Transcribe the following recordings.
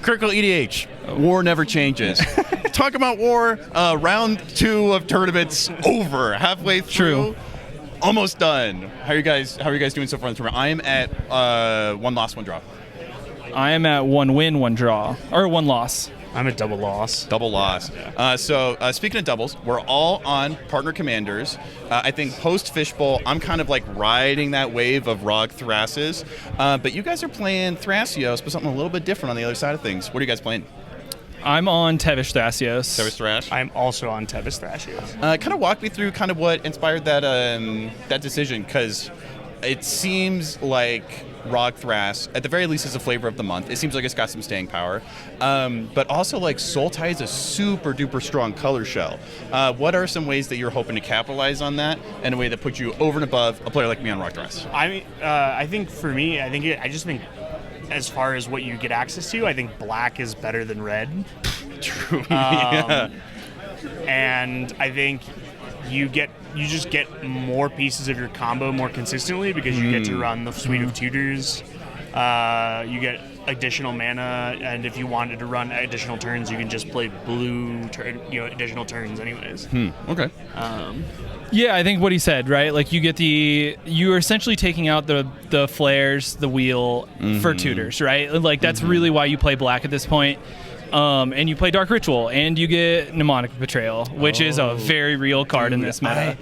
Critical EDH. War never changes. Talk about war. Round 2 of tournaments over. Halfway through. True. Almost done. How are you guys doing so far in the tournament? I am at 1 loss, 1 draw. I am at 1 win, 1 draw. Or 1 loss. I'm at double loss. Double loss. So speaking of doubles, we're all on partner commanders. I think post Fishbowl, I'm kind of like riding that wave of ROG Thrasis. But you guys are playing Thrasios, but something a little bit different on the other side of things. What are you guys playing? I'm on Tevesh Thrasios. Tevesh Thrash? I'm also on Tevesh Thrasios. Kind of walk me through kind of what inspired that decision, because it seems like ROG Thras, at the very least, is a flavor of the month. It seems like it's got some staying power. But also, like, Sultai is a super duper strong color shell. What are some ways that you're hoping to capitalize on that in a way that puts you over and above a player like me on ROG Thras? I mean, I think for me, I just think as far as what you get access to, I think black is better than red. True. Yeah. And I think you just get more pieces of your combo more consistently because you get to run the suite of tutors. You get additional mana, and if you wanted to run additional turns, you can just play blue additional turns anyways. Okay. Yeah, I think what he said, right? Like you're essentially taking out the flares, the wheel for tutors, right? Like that's really why you play black at this point. And you play Dark Ritual, and you get Mnemonic Betrayal, which is a very real card in this meta.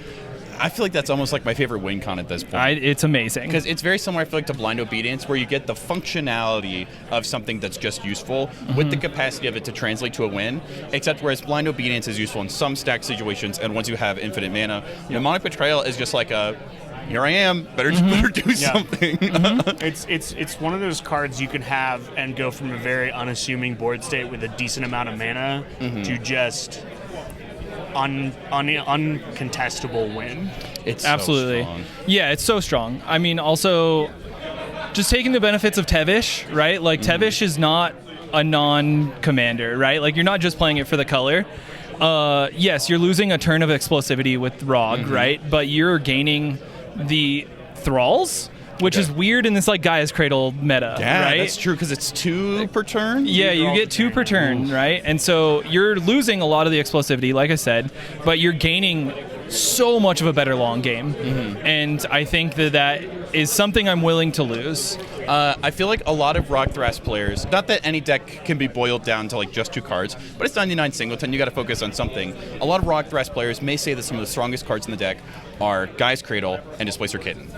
I feel like that's almost like my favorite win con at this point. It's amazing. Because it's very similar, I feel like, to Blind Obedience, where you get the functionality of something that's just useful with the capacity of it to translate to a win, except whereas Blind Obedience is useful in some stack situations, and once you have infinite mana, Mnemonic Betrayal is just like a, here I am, better do something. It's one of those cards you can have and go from a very unassuming board state with a decent amount of mana to just uncontestable win. It's absolutely so strong. Yeah, it's so strong. I mean, also just taking the benefits of Tevesh, right? Like Tevesh is not a non-commander, right? Like you're not just playing it for the color. Yes, you're losing a turn of explosivity with ROG, right? But you're gaining the thralls, which is weird in this like Gaia's Cradle meta, right? That's true, because it's 2 per turn. Yeah, you get 2 per turn, right? And so you're losing a lot of the explosivity, like I said, but you're gaining so much of a better long game. And I think that is something I'm willing to lose. I feel like a lot of ROG Thras players, not that any deck can be boiled down to like just 2 cards, but it's 99 singleton, you got to focus on something. A lot of ROG Thras players may say that some of the strongest cards in the deck are Gaia's Cradle and Displacer Kitten.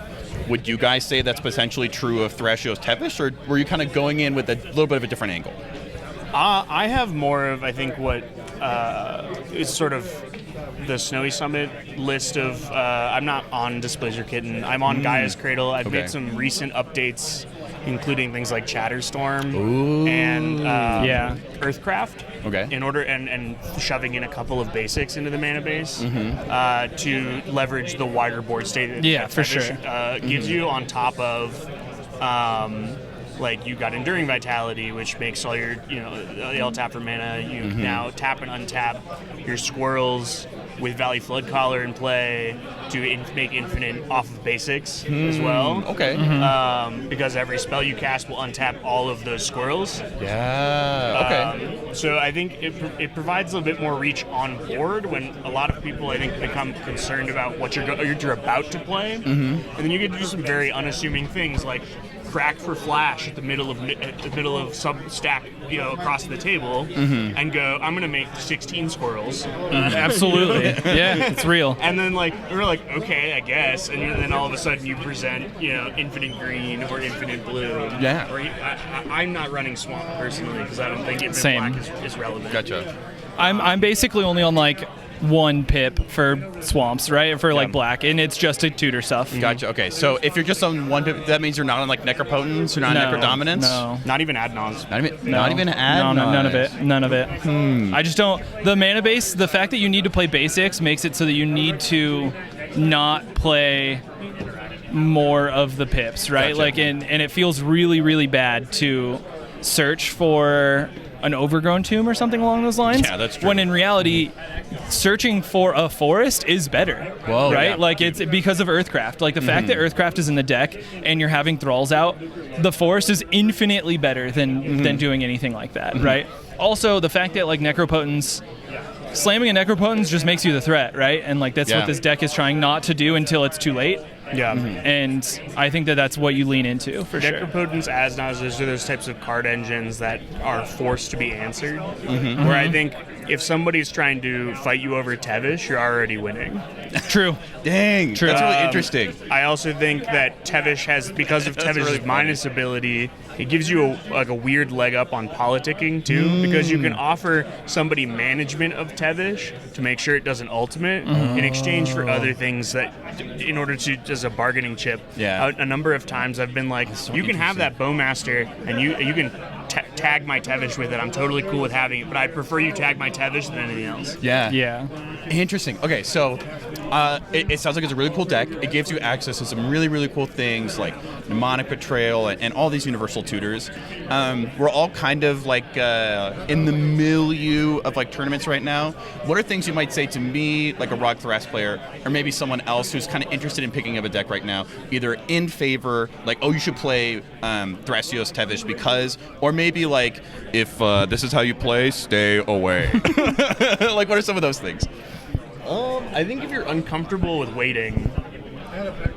Would you guys say that's potentially true of Thrasios Tevesh, or were you kind of going in with a little bit of a different angle? I have more of, I think, what is sort of the Snowy Summit list of, I'm not on Displacer Kitten, I'm on Gaia's Cradle. I've made some recent updates, including things like Chatterstorm and Earthcraft. In order and shoving in a couple of basics into the mana base to leverage the wider board state that for sure gives you, on top of like you got Enduring Vitality, which makes all your the tap for mana. You now tap and untap your squirrels with Valley Floodcaller in play to make infinite off of basics as well. Because every spell you cast will untap all of those squirrels. So I think it provides a bit more reach on board when a lot of people, I think, become concerned about what you're about to play, and then you get to do some very unassuming things like crack for flash at the middle of some stack, across the table, and go, I'm gonna make 16 squirrels. Absolutely, yeah, it's real. And then we're like, okay, I guess, and then all of a sudden you present, infinite green or infinite blue. Yeah. Or I'm not running Swamp personally because I don't think infinite black is relevant. Gotcha. I'm basically only on like 1 pip for swamps, right? For like black, and it's just a tutor stuff. Gotcha. Okay, so if you're just on 1 pip, that means you're not on like Necropotence, you're not on Necrodominance? No. Not even Adnons. Not even Adnons? No, none of it. I just don't. The mana base, the fact that you need to play basics makes it so that you need to not play more of the pips, right? Gotcha. Like, and it feels really, really bad to search for an overgrown tomb or something along those lines. Yeah, that's true. When in reality, searching for a forest is better. Whoa, right? yeah. Like it's because of Earthcraft. Like the fact that Earthcraft is in the deck and you're having thralls out, the forest is infinitely better than doing anything like that, right? Also, the fact that like Necropotence, slamming a Necropotence just makes you the threat, right? And like that's what this deck is trying not to do until it's too late. Yeah. And I think that that's what you lean into for sure. Necropotence, Asnos, those are those types of card engines that are forced to be answered. Where I think if somebody's trying to fight you over Tevesh, you're already winning. True. Dang, True. that's really interesting. I also think that Tevesh has, because of Tevesh's really funny. minus ability, it gives you a weird leg up on politicking too, because you can offer somebody management of Tevesh to make sure it doesn't ultimate in exchange for other things that, in order to, as a bargaining chip. Yeah. A number of times I've been like, you can have that Bowmaster and you can tag my Tevesh with it. I'm totally cool with having it, but I prefer you tag my Tevesh than anything else. Yeah. Yeah. Interesting. Okay, so it sounds like it's a really cool deck. It gives you access to some really, really cool things like Mnemonic Betrayal and all these universal tutors. We're all kind of like in the milieu of like tournaments right now. What are things you might say to me, like a Rog Thras player, or maybe someone else who's kind of interested in picking up a deck right now, either in favor, like, oh, you should play Thrasios Tevesh because, or maybe like, if this is how you play, stay away. Like, what are some of those things? I think if you're uncomfortable with waiting,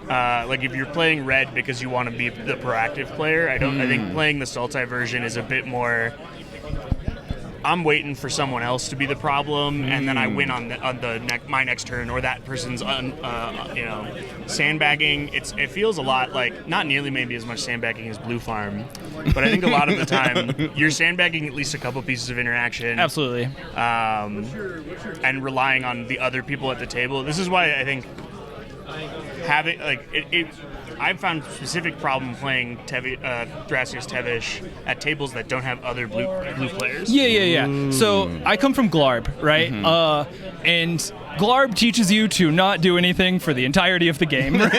like if you're playing red because you want to be the proactive player, I think playing the Sultai version is a bit more. I'm waiting for someone else to be the problem, and then I win on my next turn, or that person's sandbagging. It feels a lot like, not nearly maybe as much sandbagging as Blue Farm, but I think a lot of the time you're sandbagging at least a couple pieces of interaction. Absolutely. And relying on the other people at the table. This is why I think having I've found specific problem playing Thrasios Tevesh at tables that don't have other blue players. Yeah. So I come from Glarb, right? And Glarb teaches you to not do anything for the entirety of the game. and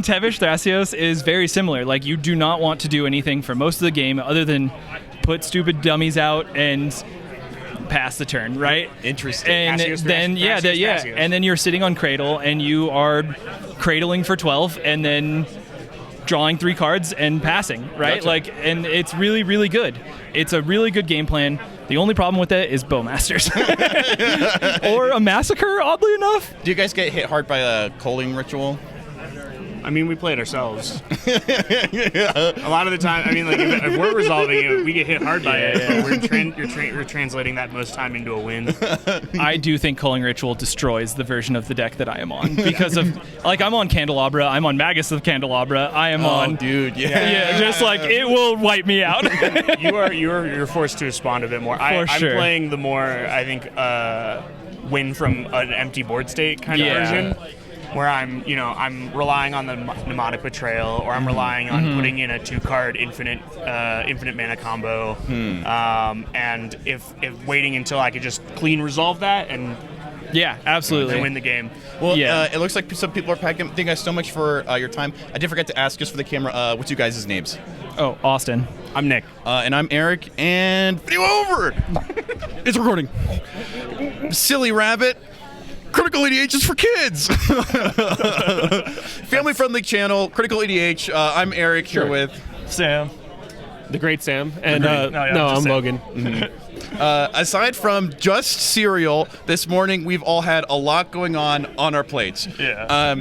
Tevesh Thrasios is very similar. Like, you do not want to do anything for most of the game other than put stupid dummies out and pass the turn, right? Interesting. And Thrasios. and then you're sitting on Cradle and you are cradling for 12 and then drawing 3 cards and passing, right? Gotcha. Like, and it's really, really good. It's a really good game plan. The only problem with it is Bowmasters. Or a Massacre, oddly enough. Do you guys get hit hard by a culling ritual? I mean, we play it ourselves. A lot of the time, I mean, like if we're resolving it, we get hit hard by it. But you're translating that most time into a win. I do think Culling Ritual destroys the version of the deck that I am on because of, like, I'm on Candelabra, I'm on Magus of Candelabra, I am on. Dude, Yeah, just like it will wipe me out. You're forced to respond a bit more. I'm sure. playing the more, I think, win from an empty board state kind of version. Where I'm relying on the Mnemonic Betrayal, or I'm relying on putting in a 2-card infinite mana combo, and if waiting until I could just clean resolve that and Yeah, absolutely. win the game. Well, it looks like some people are packing. Thank you guys so much for your time. I did forget to ask, just for the camera, what's you guys' names? Oh, Austin. I'm Nick. And I'm Eric, and video over! It's recording. Silly rabbit. Critical EDH is for kids. Family-friendly channel, Critical EDH. I'm Eric here with Sam. The great Sam. And great- I'm Sam. Logan. aside from just cereal, this morning we've all had a lot going on our plates. Yeah.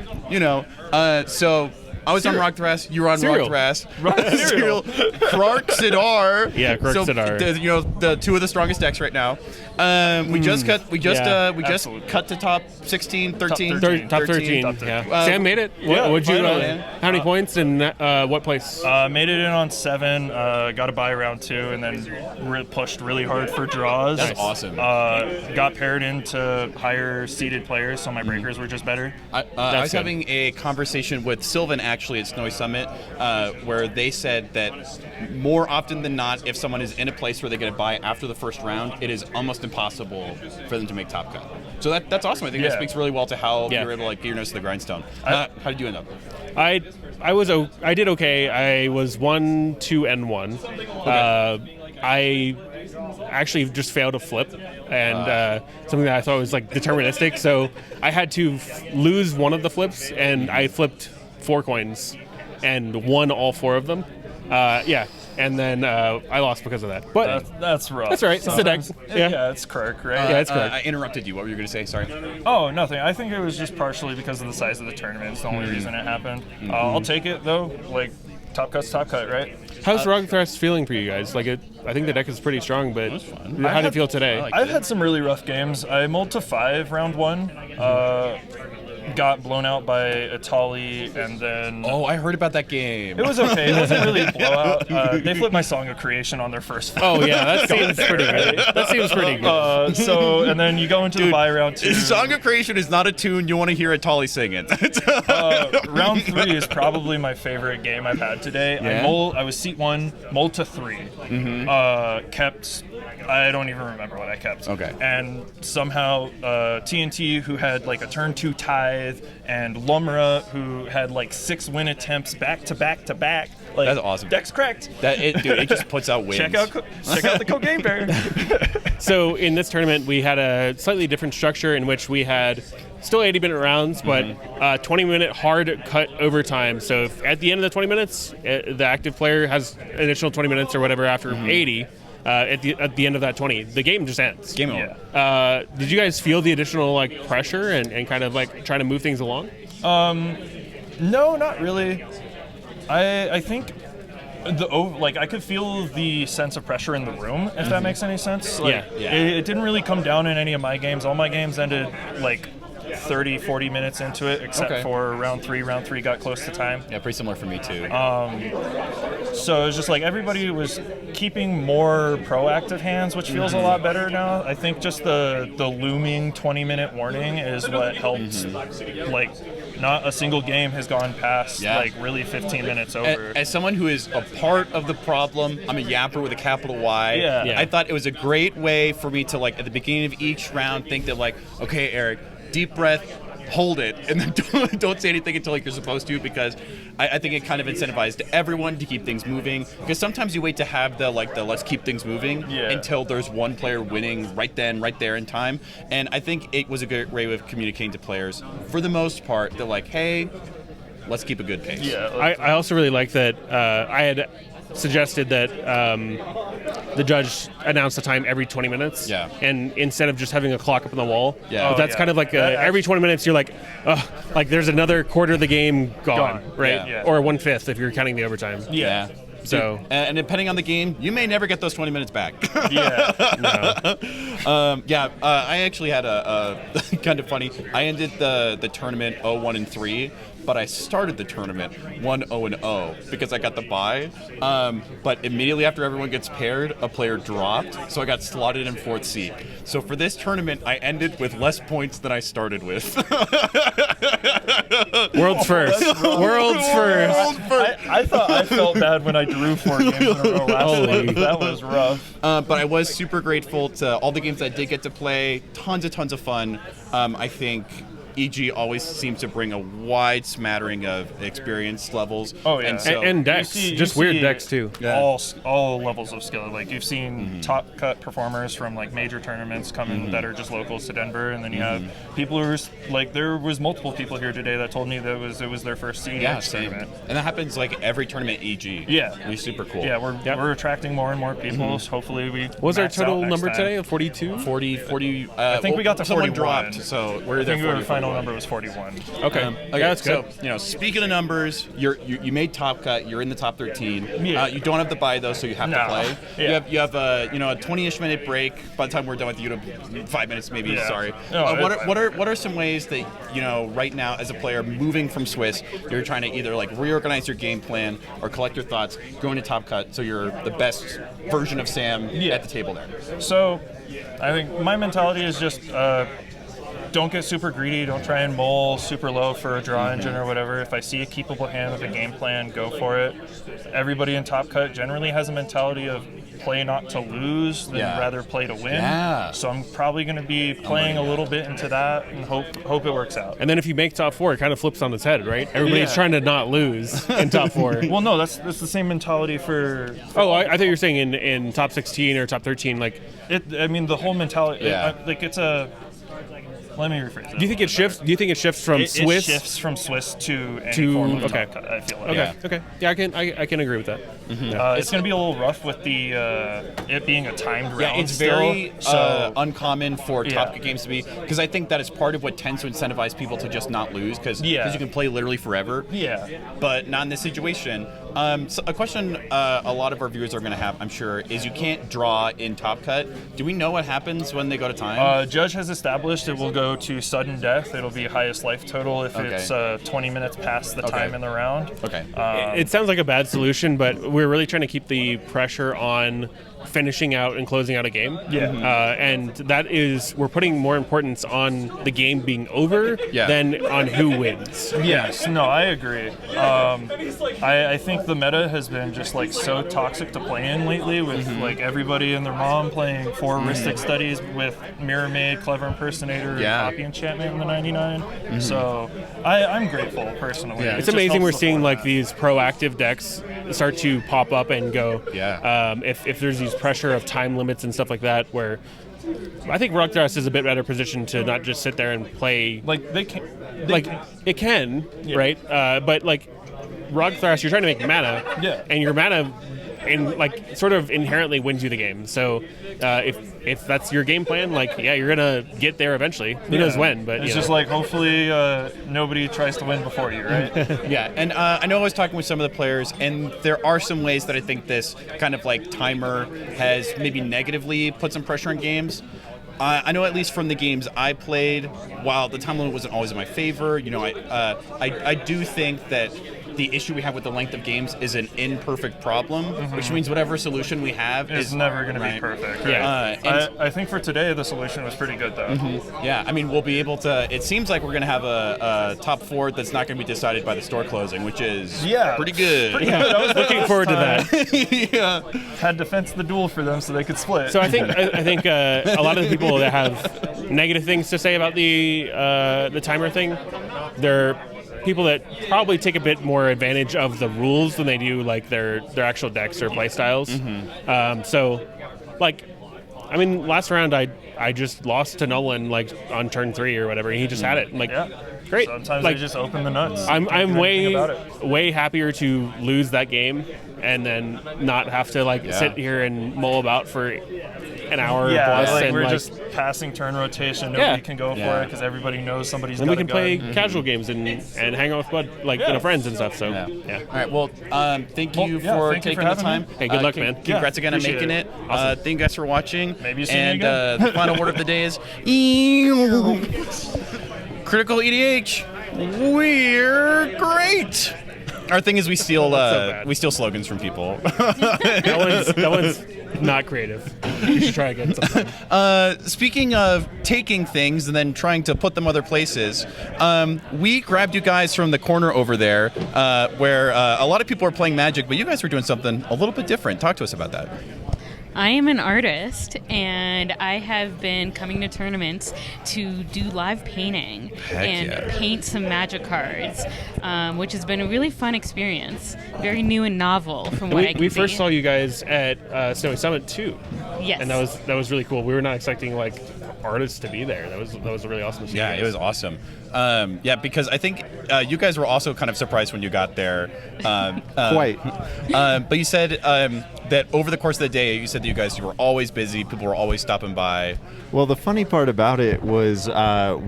So I was on Rock Thras, you were on Cereal. Rock Thras. Cereal. Krark Sidar. Yeah, Krark Sidar. The 2 of the strongest decks right now. We just cut to top 16, 13. Top 13. Yeah. Sam made it. What'd you? finally. How many points and what place? Made it in on 7, got a bye round 2, and then pushed really hard for draws. That's awesome. Got paired into higher seeded players, so my breakers were just better. I was good. having a conversation with Sylvan actually at Snowy Summit, where they said that more often than not, if someone is in a place where they get a bye after the first round, it is almost impossible for them to make top cut. So that's awesome. I think that Yeah. speaks really well to how Yeah. you were able to get your nose to the grindstone. How did you end up? I I did okay. I was 1, 2, and 1. I actually just failed a flip, and something that I thought was like deterministic. So I had to lose one of the flips, and I flipped 4 coins and won all 4 of them. And then I lost because of that. But that's rough. that's all right. It's the deck. Yeah, it's Kirk, right? Yeah, it's correct. I interrupted you. What were you going to say? Sorry. Oh, nothing. I think it was just partially because of the size of the tournament. It's the only reason it happened. I'll take it, though. Like, top cut's top cut, right? How's Rock Thrust feeling for you guys? Like, I think the deck is pretty strong, but how do you feel today? I've had some really rough games. I mulled to 5 round 1. Got blown out by Itali, and then... Oh, I heard about that game. It was okay. It wasn't really a blowout. They flipped my Song of Creation on their first flip. Oh, yeah, that seems pretty good. That seems pretty good. And then you go into the bye round 2. Song of Creation is not a tune you want to hear a Tolly sing it. Round 3 is probably my favorite game I've had today. Yeah? I was seat 1, mulled to 3. Kept... I don't even remember what I kept. Okay. And somehow TNT, who had like a turn 2 tithe, and Lumra, who had like 6 win attempts back to back to back. Like, That's awesome. Deck's cracked. It just puts out wins. Check out the Cocaine Bear. So in this tournament, we had a slightly different structure in which we had still 80-minute rounds, but 20-minute hard cut overtime. So if at the end of the 20 minutes, the active player has an additional 20 minutes or whatever after 80, at the end of that 20, the game just ends. Game over. Did you guys feel the additional like pressure and kind of like trying to move things along? No, not really. I think I could feel the sense of pressure in the room, if that makes any sense. Like, it didn't really come down in any of my games. All my games ended like 30, 40 minutes into it, except for round 3. Round 3 got close to time. Yeah, pretty similar for me too. So it was just like everybody was keeping more proactive hands, which feels a lot better now. I think just the looming 20-minute warning is what helped. Like, not a single game has gone past like really 15 minutes over. As someone who is a part of the problem, I'm a yapper with a capital Y. Yeah. I thought it was a great way for me to, like, at the beginning of each round, think that, like, okay, Eric, deep breath, hold it, and then don't say anything until like you're supposed to, because I think it kind of incentivized everyone to keep things moving. Because sometimes you wait to have the let's keep things moving until there's one player winning right there in time. And I think it was a good way of communicating to players, for the most part, they're like, hey, let's keep a good pace. Yeah. I also really like that I had suggested that the judge announced the time every 20 minutes. Yeah. And instead of just having a clock up on the wall. Yeah. But that's kind of like every 20 minutes you're like, like there's another quarter of the game gone. Right? Yeah. Or 1/5 if you're counting the overtime. Yeah. So and depending on the game, you may never get those 20 minutes back. I actually had a kind of funny. I ended the tournament 0-1-3, but I started the tournament 1-0-0 because I got the bye. But immediately after everyone gets paired, a player dropped, so I got slotted in 4th seat. So for this tournament, I ended with less points than I started with. World's first. World's first. I thought I felt bad when I drew 4 games in a row last week. That was rough. But I was super grateful to all the games I did get to play. Tons of fun. I think EG always seems to bring a wide smattering of experience levels. Oh yeah, and, so, and decks, just weird decks too. Yeah. All levels of skill. Like you've seen top cut performers from like major tournaments come in that are just locals to Denver, and then you have people who are like, there was multiple people here today that told me that it was their first scene tournament. And that happens like every tournament EG. Yeah, it's super cool. Yeah, we're attracting more and more people. So hopefully we. What was our max out total next number time. today of 42? 40. I think we got to someone 41. dropped, so we're I think there. our final number was 41. Okay. That's good. So, speaking of numbers, you made top cut. You're in the top 13. Yeah. You don't have the bye though, so you have to play. Yeah. You have a 20-ish minute break. By the time we're done with you, 5 minutes maybe. Yeah. Sorry. No, what are some ways that right now as a player moving from Swiss, you're trying to either like reorganize your game plan or collect your thoughts, going to top cut, so you're the best version of Sam at the table there. So, I think my mentality is just don't get super greedy. Don't try and mull super low for a draw engine or whatever. If I see a keepable hand with a game plan, go for it. Everybody in Top Cut generally has a mentality of play not to lose than rather play to win. Yeah. So I'm probably going to be playing a little bit into that and hope it works out. And then if you make top 4, it kind of flips on its head, right? Everybody's trying to not lose in top 4. Well, no, that's the same mentality for Oh, I thought you were saying in top 16 or top 13, like. I mean, the whole mentality. Yeah. Like it's a. Let me rephrase that. Do you think it shifts? Do you think it shifts from Swiss? It shifts from Swiss to any form of Top Cut, I feel like. Okay. Yeah, I can agree with that. It's going to be a little rough with the it being a timed round. Yeah, it's still, very so uncommon for Top Cut games to be, because I think that is part of what tends to incentivize people to just not lose, because you can play literally forever. Yeah. But not in this situation. So a question a lot of our viewers are going to have, I'm sure, is you can't draw in Top Cut. Do we know what happens when they go to time? Judge has established it will go to sudden death. It'll be highest life total if it's 20 minutes past the time in the round. Okay. It sounds like a bad solution, but we're really trying to keep the pressure on finishing out and closing out a game. Yeah. And that is, we're putting more importance on the game being over than on who wins. Yes, no, I agree. I think the meta has been just like so toxic to play in lately, with like everybody and their mom playing 4 Ristic Studies with Mirror Maid, Clever Impersonator, and Copy Enchantment in the 99. So I'm grateful personally. Yeah. It's amazing we're seeing like these proactive decks start to pop up and go. If there's these pressure of time limits and stuff like that, where I think Rockdrass is a bit better positioned to not just sit there and play. Like they can, it can, right? But like Rockdrass, you're trying to make mana, and your mana sort of inherently wins you the game. So if that's your game plan, you're gonna get there eventually. Who knows when? But it's just like hopefully nobody tries to win before you, right? And I know I was talking with some of the players, and there are some ways that I think this kind of like timer has maybe negatively put some pressure on games. I know, at least from the games I played, while the time limit wasn't always in my favor, I do think that the issue we have with the length of games is an imperfect problem, which means whatever solution we have is never going to be perfect. Right? I think for today the solution was pretty good though. Yeah, I mean, we'll be able to. It seems like we're going to have a top 4 that's not going to be decided by the store closing, which is pretty good. I was looking forward to that. Had to fence the duel for them so they could split. So I think a lot of the people that have negative things to say about the timer thing, they're people that probably take a bit more advantage of the rules than they do like their actual decks or play styles. Last round I just lost to Nolan on turn 3 or whatever, and he just had it. Great. Sometimes they just open the nuts. I'm way happier to lose that game and then not have to sit here and mull about for an hour plus. And we're just passing turn rotation. Nobody can go for it because everybody knows somebody's got a gun. And we can play casual games and hang out with friends and stuff. So All right. Well, thank you for taking the time. Hey, good luck, man. Congrats again on making it. Awesome. Thank you guys for watching. Maybe you see me again. The final word of the day is Critical EDH. We're great. Our thing is we steal slogans from people. that one's not creative. You should try again sometime. Speaking of taking things and then trying to put them other places, we grabbed you guys from the corner over there where a lot of people are playing Magic, but you guys were doing something a little bit different. Talk to us about that. I am an artist, and I have been coming to tournaments to do live painting paint some Magic cards, which has been a really fun experience. Very new and novel from what I can see. We first saw you guys at Snowy Summit too. Yes. And that was really cool. We were not expecting artists to be there. That was really awesome to see. Yeah, it was awesome. Because I think you guys were also kind of surprised when you got there. Quite. But you said that over the course of the day, you said that you were always busy. People were always stopping by. Well, the funny part about it was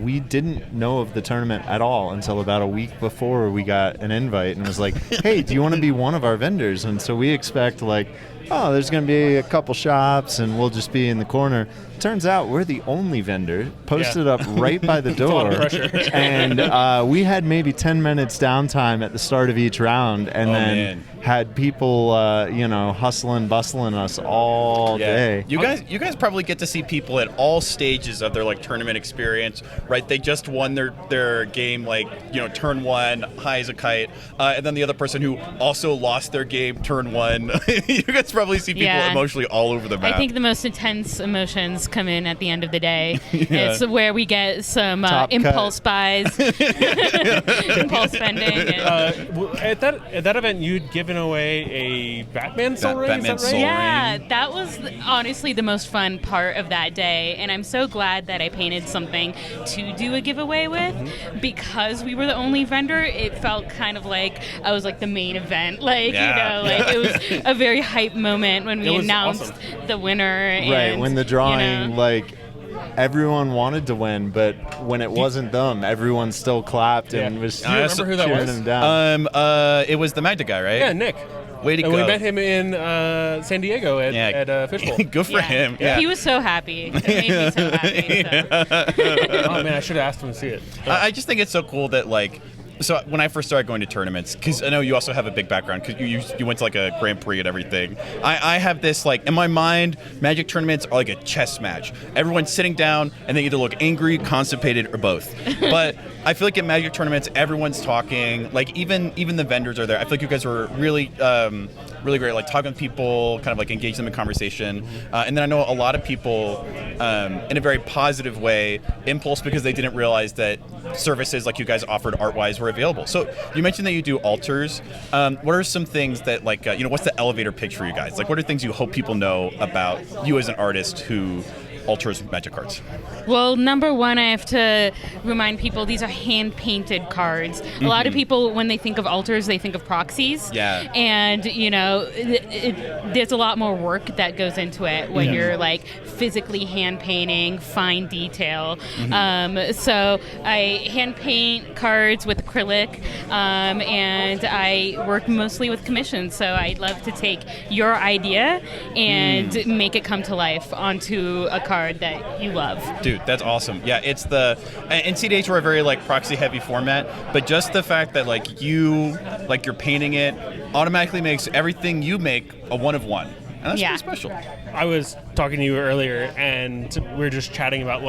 we didn't know of the tournament at all until about a week before we got an invite and was like, hey, do you want to be one of our vendors? And so we expect oh, there's going to be a couple shops and we'll just be in the corner. Turns out we're the only vendor posted up right by the door. And we had maybe 10 minutes downtime at the start of each round, and then had people, hustling, bustling us all day. You guys probably get to see people at all stages of their like tournament experience, right? They just won their game, turn one, high as a kite, and then the other person who also lost their game, turn one. You guys probably see people emotionally all over the map. I think the most intense emotions come in at the end of the day. It's where we get some impulse buys, impulse spending. At that event, you'd given away a Batman Soul Ring, is that right? Yeah, that was honestly the most fun part of that day, and I'm so glad that I painted something to do a giveaway with, because we were the only vendor. It felt kind of like I was like the main event, it was a very hype moment when we announced the winner. Right, when the drawing, everyone wanted to win, but when it wasn't them, everyone still clapped and was cheering them down. It was the Magda guy, right? Yeah, Nick. Way to go. We met him in San Diego at Fishbowl. Good for him. Yeah. He was so happy. It made me so happy. So. Oh, man, I should have asked him to see it. I just think it's so cool that, so when I first started going to tournaments, because I know you also have a big background, because you went to a Grand Prix and everything. I have this in my mind, Magic tournaments are like a chess match. Everyone's sitting down and they either look angry, constipated, or both. But I feel like in Magic tournaments, everyone's talking. Even the vendors are there. I feel like you guys were really really great, talking with people, kind of engage them in conversation. And then I know a lot of people, in a very positive way, impulse because they didn't realize that services like you guys offered art-wise were available. So you mentioned that you do alters. What are some things that what's the elevator pitch for you guys? What are things you hope people know about you as an artist who alters Magic cards? Well, number one, I have to remind people these are hand-painted cards. A lot of people, when they think of alters, they think of proxies. Yeah. And, there's a lot more work that goes into it when you're physically hand-painting, fine detail. So I hand-paint cards with acrylic, and I work mostly with commissions. So I'd love to take your idea and make it come to life onto a card that you love. Dude, that's awesome. Yeah, it's in CDH we're a very proxy heavy format, but just the fact that you're painting it automatically makes everything you make a one of one. And that's pretty special. I was talking to you earlier, and we were just chatting about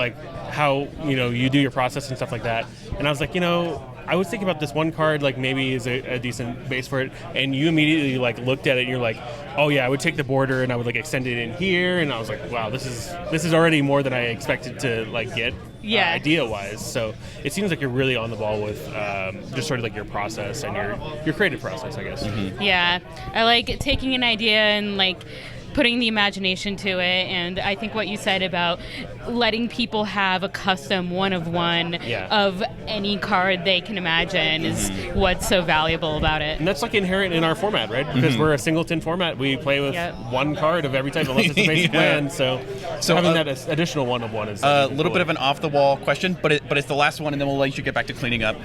how you do your process and stuff like that. And I was like, I was thinking about this one card, maybe is a decent base for it. And you immediately looked at it, and you're like, oh yeah, I would take the border and I would extend it in here. And I was like, wow, this is already more than I expected to get. Idea wise. So it seems like you're really on the ball with just sort of your process and your creative process, I guess. Yeah, I like taking an idea and putting the imagination to it, and I think what you said about letting people have a custom one of one of any card they can imagine is what's so valuable about it. And that's inherent in our format, right? Because we're a singleton format. We play with one card of every type, unless it's a basic land. So having that additional one of one is a little bit of an off the wall question, but it's the last one, and then we'll let you get back to cleaning up.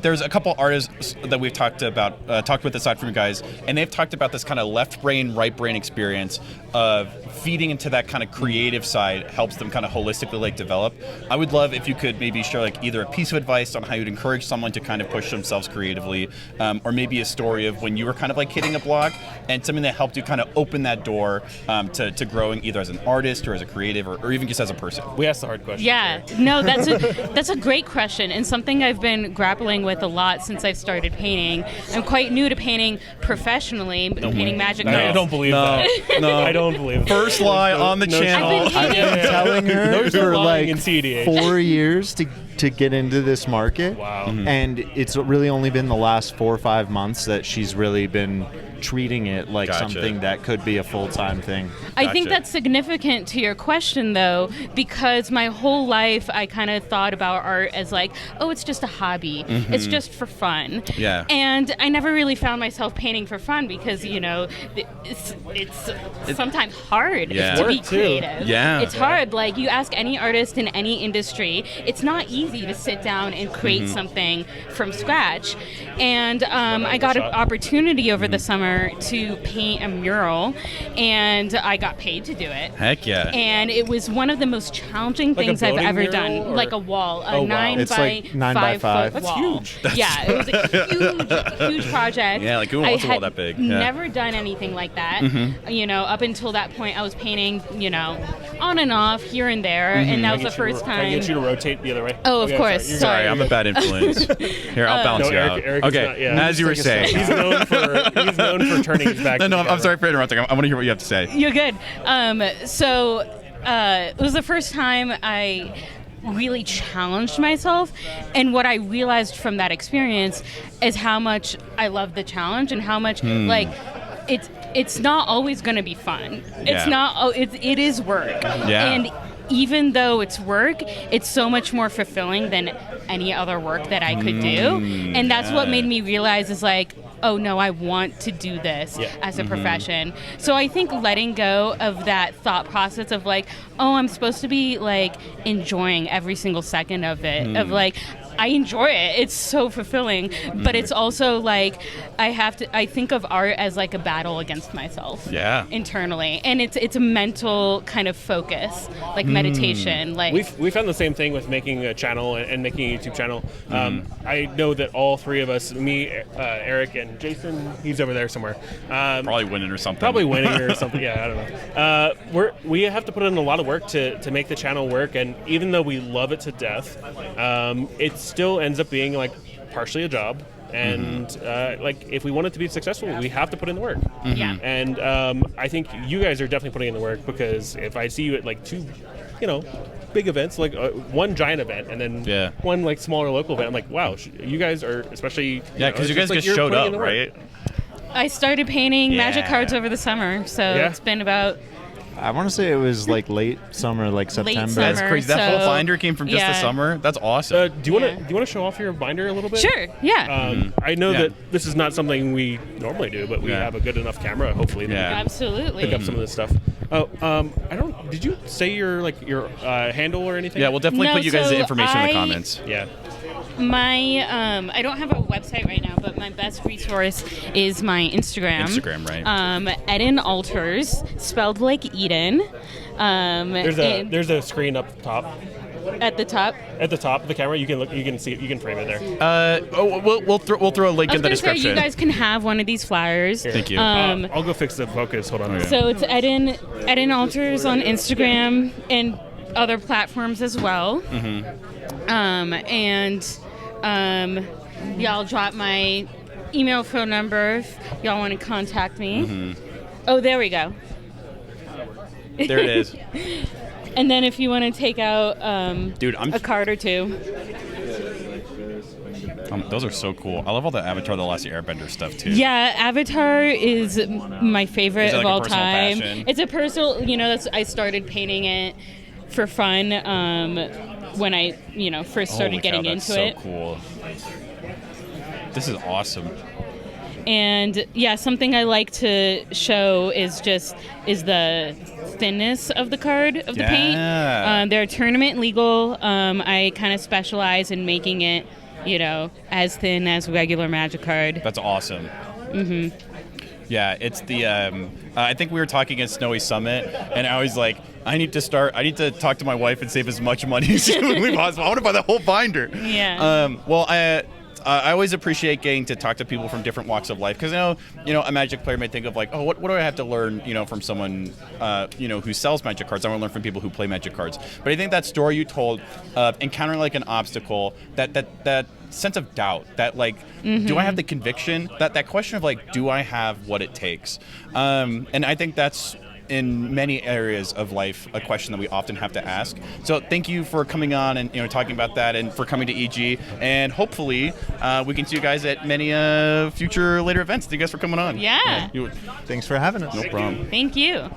There's a couple artists that we've talked with aside from you guys, and they've talked about this kind of left brain, right brain experience of feeding into that kind of creative side helps them kind of holistically develop. I would love if you could maybe share either a piece of advice on how you'd encourage someone to kind of push themselves creatively, or maybe a story of when you were kind of hitting a block and something that helped you kind of open that door to growing either as an artist or as a creative or even just as a person. We asked the hard question. Yeah, no, that's a great question, and something I've been grappling with a lot since I've started painting. I'm quite new to painting professionally, painting Magic cards. I don't believe that. No, I don't believe it. First lie on the channel. I've been telling her for in CDH. 4 years to get into this market. Wow. And it's really only been the last 4 or 5 months that she's really been treating it like something that could be a full-time thing. I think that's significant to your question, though, because my whole life I kind of thought about art as it's just a hobby. It's just for fun. Yeah. And I never really found myself painting for fun because, it's sometimes hard to be creative. Yeah. It's hard. You ask any artist in any industry, it's not easy to sit down and create something from scratch. And I got an opportunity over the summer summer to paint a mural, and I got paid to do it. Heck yeah. And it was one of the most challenging Like a thing I've floating ever mural, done. or- Like a wall, a Oh, wow. 9 It's by like 9 by 5 5. foot wall. huge. Yeah, it was a huge project. Yeah, like who wants a wall that big? Yeah. Never done anything like that. You know, up until that point, I was painting, you know, on and off, here and there, and that was the first Can I time. get you to rotate the other way? Oh, of yeah, course. You're Sorry, good. I'm a bad influence. Here, I'll balance No, you Eric- out. Eric is Okay, not- yeah. as you were saying. He's known for turning his back. No, to the I'm camera. sorry for interrupting. I want to hear what you have to say. You're good. It was the first time I really challenged myself, and what I realized from that experience is how much I love the challenge and how much like it's not always going to be fun. It's Yeah. not. It is work. Yeah. And even though it's work, it's so much more fulfilling than any other work that I could do. And that's what made me realize is like, oh no, I want to do this as a profession. So I think letting go of that thought process of like, oh, I'm supposed to be like enjoying every single second of it, of like, I enjoy it. It's so fulfilling, but it's also like I think of art as like a battle against myself. Yeah. Internally, and it's a mental kind of focus, like meditation. Like We found the same thing with making a channel and making a YouTube channel. I know that all three of us, me, Eric, and Jason, he's over there somewhere. Probably winning or something. Probably winning or something. Yeah, I don't know. We have to put in a lot of work to make the channel work, and even though we love it to death, it still ends up being like partially a job. And like if we want it to be successful, we have to put in the work. yeah. And I think you guys are definitely putting in the work, because if I see you at like two, big events, like one giant event and then one like smaller local event, I'm like, wow, you guys are especially because you it's guys just like just you're showed putting in up, the work. right? I started painting magic cards over the summer, so Yeah. it's been about I want to say it was like late summer, like September. summer. That's crazy. That whole So, binder came from just the yeah. summer. That's awesome. Do you want to show off your binder a little bit? sure, yeah, I know Yeah. that this is not something we normally do, but we Yeah. have a good enough camera, hopefully, that we Yeah. can absolutely. pick up some of this stuff. Oh, I don't. Did you say your handle or anything? Yeah, we'll definitely No, put you guys' so information in the I- comments. Yeah. My I don't have a website right now, but my best resource is my Instagram. Instagram, right. Eden Alters, spelled like Eden. There's a screen up top. At the top. At the top of the camera, you can see it. You can frame it there. We'll throw a link I was in the gonna say description. you guys can have one of these flyers. Thank you. I'll go fix the focus. Hold on. So it's Eden Alters on Instagram and other platforms as well. Y'all drop my email, phone number if y'all want to contact me. Oh, there we go. There it is. And then if you want to take out Dude, a card or two. Those are so cool. I love all the Avatar: The Last Airbender stuff too. Yeah, Avatar is my favorite Is it of like a all personal time. passion? It's a personal, I started painting it for fun when I, first started Holy getting cow, that's into it. so cool. This is awesome. And yeah, something I like to show is the thinness of the card of the paint. They're tournament legal. I kind of specialize in making it, as thin as a regular Magic card. That's awesome. Yeah, it's the. I think we were talking at Snowy Summit, and I was like, I need to talk to my wife and save as much money as humanly possible. I want to buy the whole binder. Yeah. I always appreciate getting to talk to people from different walks of life, because a Magic player may think of like, oh, what do I have to learn, from someone, who sells Magic cards? I want to learn from people who play Magic cards. But I think that story you told of encountering like an obstacle, that sense of doubt, that like, do I have the conviction? That question of like, do I have what it takes? And I think that's, in many areas of life, a question that we often have to ask. So thank you for coming on and talking about that, and for coming to EG. And hopefully we can see you guys at many future later events. Thank you guys for coming on. Yeah. Thanks for having us. No problem. Thank you.